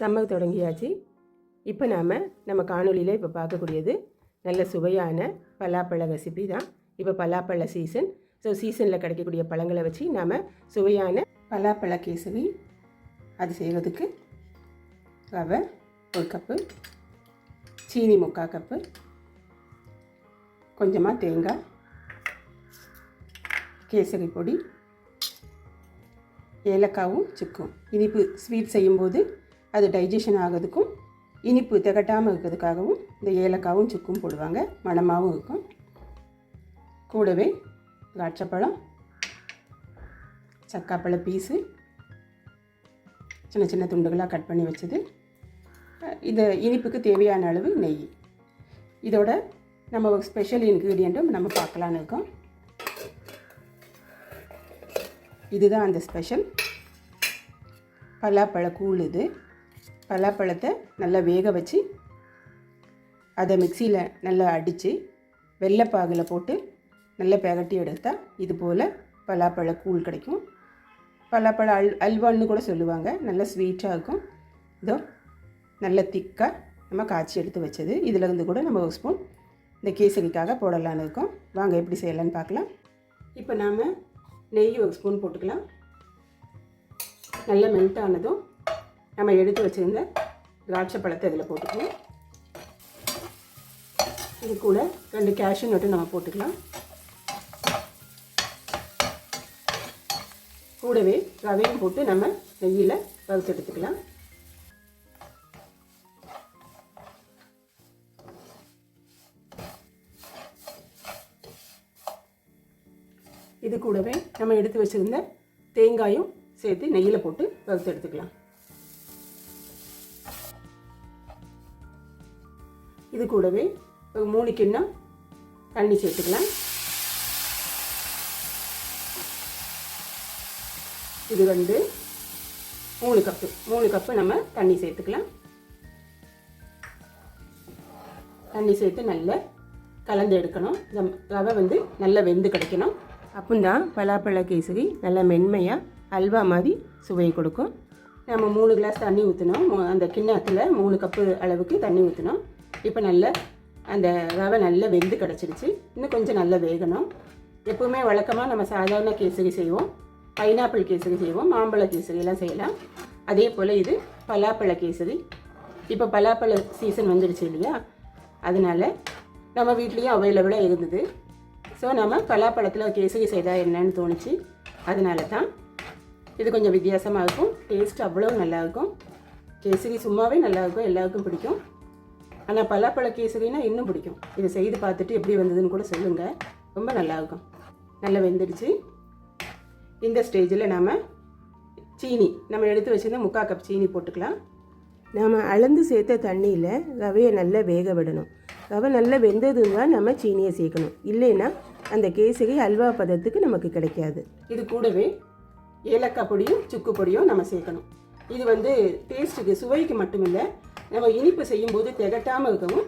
Summer தொடங்கியாச்சு. இப்போ நம்ம காணொலியில் இப்போ பார்க்கக்கூடியது நல்ல சுவையான பலாப்பழ ரெசிபி தான். இப்போ பலாப்பழ சீசன். ஸோ சீசனில் கிடைக்கக்கூடிய பழங்களை வச்சு நாம் சுவையான பலாப்பழ கேசரி அது செய்கிறதுக்கு ரவை 1 கப்பு, சீனி 3/4 கப்பு, கொஞ்சமாக தேங்காய், கேசரி பொடி, ஏலக்காவும் சுக்கும். இனிப்பு ஸ்வீட் செய்யும்போது அது டைஜஷன் ஆகிறதுக்கும் இனிப்பு திகட்டாமல் இருக்கிறதுக்காகவும் இந்த ஏலக்காவும் சுக்கும் போடுவாங்க. மணமாகவும் இருக்கும். கூடவே திராட்சைப்பழம், சக்காப்பழ பீஸு சின்ன சின்ன துண்டுகளாக கட் பண்ணி வச்சது. இந்த இனிப்புக்கு தேவையான அளவு நெய். இதோட நம்ம ஒரு ஸ்பெஷல் இன்க்ரீடியண்ட்டும் நம்ம பார்க்கலான்னு இருக்கோம். இதுதான் அந்த ஸ்பெஷல் பலாப்பழ கூழ். இது பலாப்பழத்தை நல்லா வேக வச்சு அதை மிக்சியில் நல்லா அடித்து வெள்ளைப்பாகில் போட்டு நல்லா பெரட்டி எடுத்தால் இது போல் பலாப்பழ கூழ் கிடைக்கும். பலாப்பழ அல்வான்னு கூட சொல்லுவாங்க. நல்லா ஸ்வீட்டாக இருக்கும். இதோ நல்ல திக்காக நம்ம காய்ச்சி எடுத்து வச்சது. இதில் இருந்து கூட நம்ம 1 ஸ்பூன் இந்த கேசரிக்காக போடலான்னு இருக்கோம். வாங்க எப்படி செய்யலான்னு பார்க்கலாம். இப்போ நாம் நெய் 1 ஸ்பூன் போட்டுக்கலாம். நல்லா மெல்ட் ஆனதும் நம்ம எடுத்து வச்சுருந்த திராட்சை பழத்தை இதில் போட்டுக்கலாம். இது கூட 2 கேஷ்யூ நட்டு நம்ம போட்டுக்கலாம். கூடவே ரவையும் போட்டு நம்ம நெய்யில் வறுத்து எடுத்துக்கலாம். இது கூடவே நம்ம எடுத்து வச்சுருந்த தேங்காயும் சேர்த்து நெய்யில் போட்டு வறுத்து எடுத்துக்கலாம். இது கூடவே ஒரு 3 கிண்ணம் தண்ணி சேர்த்துக்கலாம். இது 3 கப்பு நம்ம தண்ணி சேர்த்துக்கலாம். தண்ணி சேர்த்து நல்லா கலந்து எடுக்கணும். இந்த ரவை நல்லா வெந்து கிடைக்கணும். அப்போதான் பலாப்பழ கேசரி நல்லா மென்மையாக அல்வா மாதிரி சுவையை கொடுக்கும். நம்ம 3 கிளாஸ் தண்ணி ஊற்றினோம். அந்த கிண்ணத்தில் 3 கப்பு அளவுக்கு தண்ணி ஊற்றினோம். இப்போ நல்லா அந்த ரவை நல்லா வெந்து கிடச்சிருச்சு. இன்னும் கொஞ்சம் நல்லா வேகணும். எப்போவுமே வழக்கமாக நம்ம சாதாரண கேசரி செய்வோம், பைனாப்பிள் கேசரி செய்வோம், மாம்பழ கேசரியெல்லாம் செய்யலாம். அதே போல் இது பலாப்பழ கேசரி. இப்போ பலாப்பழ சீசன் வந்துடுச்சு இல்லையா, அதனால் நம்ம வீட்லேயும் அவைலபிளாக இருந்தது. ஸோ நம்ம பலாப்பழத்தில் கேசரி செய்தால் என்னன்னு தோணுச்சு. அதனால தான் இது கொஞ்சம் வித்தியாசமாக இருக்கும். டேஸ்ட் அவ்வளோ நல்லாயிருக்கும். கேசரி சும்மாவே நல்லாயிருக்கும், எல்லாருக்கும் பிடிக்கும். ஆனால் பலாப்பழ கேசரினா இன்னும் பிடிக்கும். இதை செய்து பார்த்துட்டு எப்படி வந்ததுன்னு கூட சொல்லுங்கள். ரொம்ப நல்லாயிருக்கும். நல்லா வெந்துடுச்சு. இந்த ஸ்டேஜில் நம்ம எடுத்து வச்சுருந்த 3/4 கப் சீனி போட்டுக்கலாம். நாம் அளந்து சேர்த்த தண்ணியில் ரவையை நல்லா வேக விடணும். ரவை நல்லா வெந்ததுன்னு தான் நம்ம சீனியை சேர்க்கணும். இல்லைன்னா அந்த கேசரி அல்வா பதத்துக்கு நமக்கு கிடைக்காது. இது கூடவே ஏலக்காய் பொடியும் சுக்கு பொடியும் நம்ம சேர்க்கணும். இது டேஸ்ட்டுக்கு சுவைக்கு மட்டும் இல்லை, நம்ம இனிப்பு செய்யும்போது திகட்டாமல் இருக்கவும்,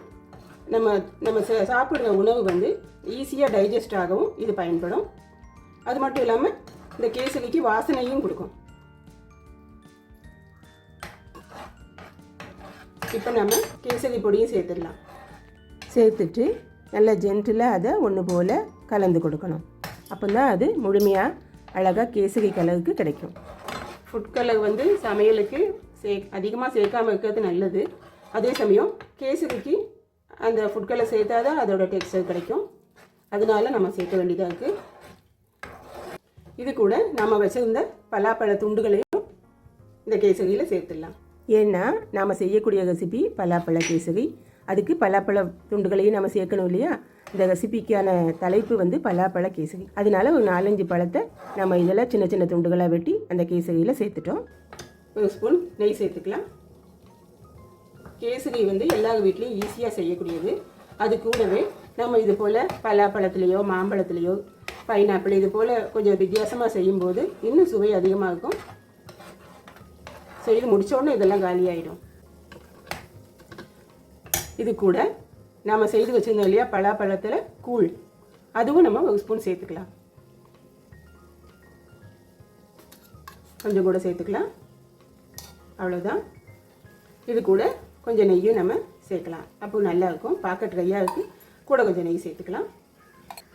நம்ம சாப்பிட்ற உணவு ஈஸியாக டைஜஸ்ட் ஆகவும் இது பயன்படும். அது மட்டும் இல்லாமல் இந்த கேசரிக்கு வாசனையும் கொடுக்கும். இப்போ நம்ம கேசரி பொடியும் சேர்த்துடலாம். சேர்த்துட்டு நல்லா ஜென்டிலாக அதை ஒன்று போல் கலந்து கொடுக்கணும். அப்போ தான் அது முழுமையாக அழகாக கேசரி கலருக்கு கிடைக்கும். ஃபுட் கலர் சமையலுக்கு அதிகமாக சேர்க்காமல் இருக்கிறது நல்லது. அதே சமயம் கேசரிக்கு அந்த ஃபுட் கலர் சேர்த்தா தான் அதோட டெக்ஸ்டர் கிடைக்கும். அதனால நம்ம சேர்க்க வேண்டியதாக இருக்குது. இது கூட நம்ம வச்சுருந்த பலாப்பழ துண்டுகளையும் இந்த கேசரியில் சேர்த்துடலாம். ஏன்னா நாம் செய்யக்கூடிய ரெசிபி பலாப்பழ கேசரி. அதுக்கு பலாப்பழ துண்டுகளையும் நம்ம சேர்க்கணும் இல்லையா. இந்த ரெசிபிக்கான தலைப்பு பலாப்பழ கேசரி. அதனால ஒரு 4-5 பழத்தை நம்ம இதெல்லாம் சின்ன சின்ன துண்டுகளாக வெட்டி அந்த கேசரியில் சேர்த்துட்டோம். 1 ஸ்பூன் நெய் சேர்த்துக்கலாம். கேசரி எல்லா வீட்லேயும் ஈஸியாக செய்யக்கூடியது. அது கூடவே நம்ம இது போல் பலாப்பழத்துலேயோ மாம்பழத்துலேயோ பைனாப்பிள் இது போல் கொஞ்சம் வித்தியாசமாக செய்யும்போது இன்னும் சுவை அதிகமாக இருக்கும். செய்து முடித்தோடனே இதெல்லாம் காலியாகிடும். இது கூட நாம் செய்து வச்சுருந்தோம் இல்லையா பலாப்பழத்தில் கூழ், அதுவும் நம்ம 1 ஸ்பூன் சேர்த்துக்கலாம். கொஞ்சம் கூட சேர்த்துக்கலாம். அவ்வளோதான். இது கூட கொஞ்சம் நெய்யும் நம்ம சேர்க்கலாம். அப்போ நல்லாயிருக்கும். பார்க்க ட்ரையாக இருக்குது, கூட கொஞ்சம் நெய் சேர்த்துக்கலாம்.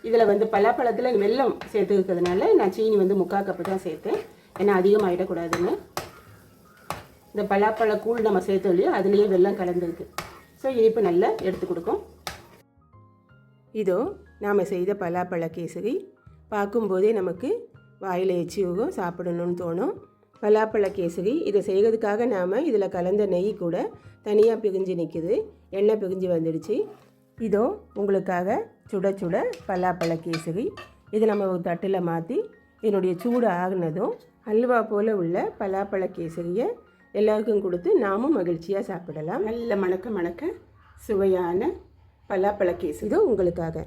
இதில் வந்து பலாப்பழத்தில் வெல்லம் சேர்த்துக்கிறதுனால நான் சீனி வந்து 3/4 கப்பு தான் சேர்த்தேன். ஏன்னா அதிகமாகிடக்கூடாதுன்னு. இந்த பலாப்பழ கூழ் நம்ம சேர்த்தோம் இல்லையா, அதுலேயே வெல்லம் கலந்துருக்கு. ஸோ இனிப்பு நல்லா எடுத்து கொடுக்கும். இதோ நாம் செய்த பலாப்பழ கேசரி பார்க்கும்போதே நமக்கு வாயில் எச்சி ஊகும், சாப்பிடணும்னு தோணும். பலாப்பழ கேசரி இதை செய்கிறதுக்காக நாம் இதில் கலந்த நெய் கூட தனியாக பிரிஞ்சு நிற்குது, எண்ணெய் பிரிஞ்சு வந்துடுச்சு. இதோ உங்களுக்காக சுட சுட பலாப்பழ கேசரி. இதை நம்ம ஒரு தட்டில் மாற்றி என்னுடைய சூடு ஆகினதும் அல்வா போல் உள்ள பலாப்பழ கேசரியை எல்லாருக்கும் கொடுத்து நாமும் மகிழ்ச்சியாக சாப்பிடலாம். நல்ல மணக்க சுவையான பலாப்பழ கேசரி இதோ உங்களுக்காக.